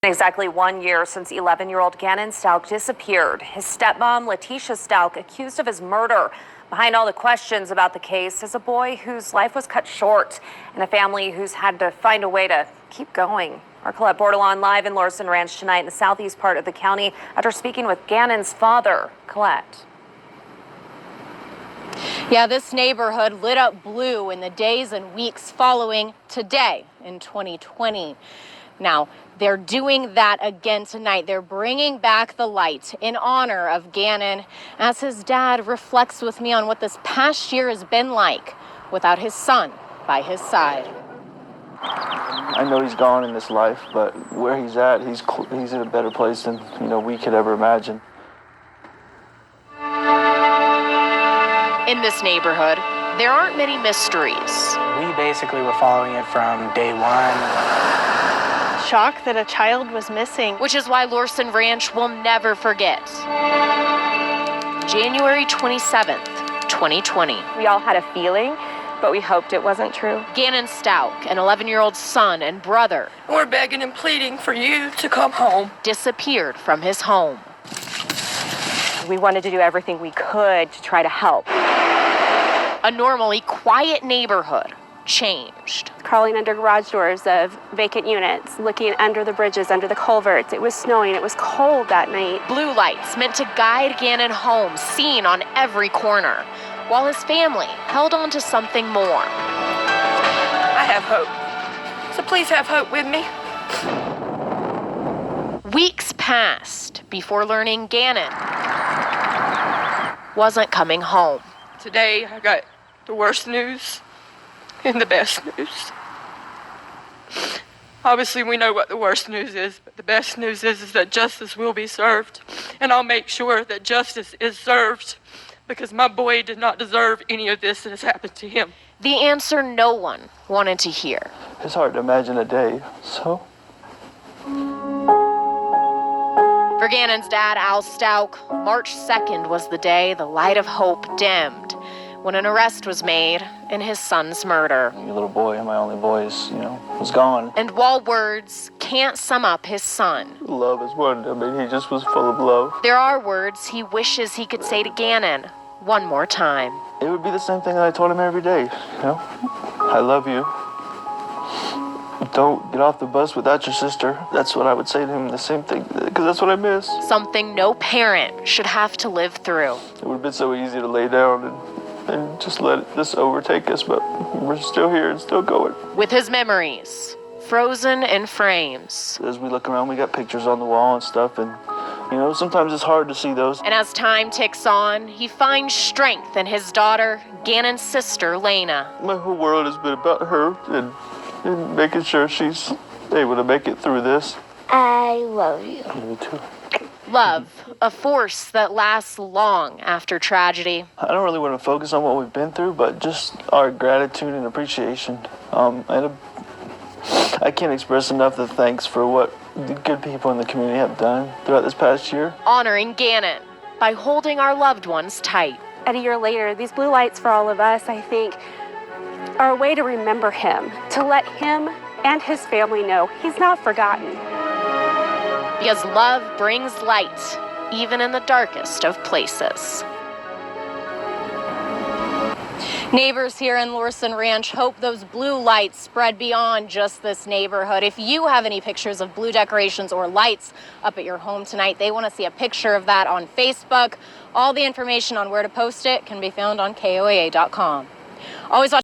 Exactly 1 year since 11-year-old Gannon Stauch disappeared. His stepmom, Letitia Stauch, accused of his murder. Behind all the questions about the case is a boy whose life was cut short and a family who's had to find a way to keep going. Our Colette Bordelon live in Larson Ranch tonight in the southeast part of the county after speaking with Gannon's father. Colette. Yeah, this neighborhood lit up blue in the days and weeks following today in 2020. Now, they're doing that again tonight. They're bringing back the light in honor of Gannon as his dad reflects with me on what this past year has been like without his son by his side. I know he's gone in this life, but where he's at, he's in a better place than we could ever imagine. In this neighborhood, there aren't many mysteries. We basically were following it from day one. Shock that a child was missing. Which is why Larson Ranch will never forget. January 27th, 2020. We all had a feeling, but we hoped it wasn't true. Gannon Stauch, an 11-year-old son and brother. We're begging and pleading for you to come home. Disappeared from his home. We wanted to do everything we could to try to help. A normally quiet neighborhood changed. Crawling under garage doors of vacant units, looking under the bridges, under the culverts. It was snowing, it was cold that night. Blue lights meant to guide Gannon home, seen on every corner, while his family held on to something more. I have hope, so please have hope with me. Weeks passed before learning Gannon wasn't coming home. Today I got the worst news and the best news. Obviously, we know what the worst news is, but the best news is that justice will be served. And I'll make sure that justice is served because my boy did not deserve any of this that has happened to him. The answer no one wanted to hear. It's hard to imagine a day, so. For Gannon's dad, Al Stauch, March 2nd was the day the light of hope dimmed when an arrest was made in his son's murder. Your little boy, my only boy, was gone. And while words can't sum up his son, Love is one. He just was full of love. there are words he wishes he could say to Gannon one more time. It would be the same thing that I told him every day, I love you. Don't get off the bus without your sister. That's what I would say to him, the same thing, because that's what I miss. Something no parent should have to live through. It would have been so easy to lay down and just let this overtake us, but we're still here and still going. With his memories frozen in frames. As we look around, we got pictures on the wall and stuff, and sometimes it's hard to see those. And as time ticks on, he finds strength in his daughter, Gannon's sister, Lena. My whole world has been about her and making sure she's able to make it through this. I love you. Me too. Love, a force that lasts long after tragedy. I don't really want to focus on what we've been through, but just our gratitude and appreciation. I can't express enough the thanks for what the good people in the community have done throughout this past year. Honoring Gannon by holding our loved ones tight. And a year later, these blue lights for all of us, I think, are a way to remember him, to let him and his family know he's not forgotten. Because love brings light, even in the darkest of places. Neighbors here in Larson Ranch hope those blue lights spread beyond just this neighborhood. If you have any pictures of blue decorations or lights up at your home tonight, they want to see a picture of that on Facebook. All the information on where to post it can be found on KOAA.com. Always watch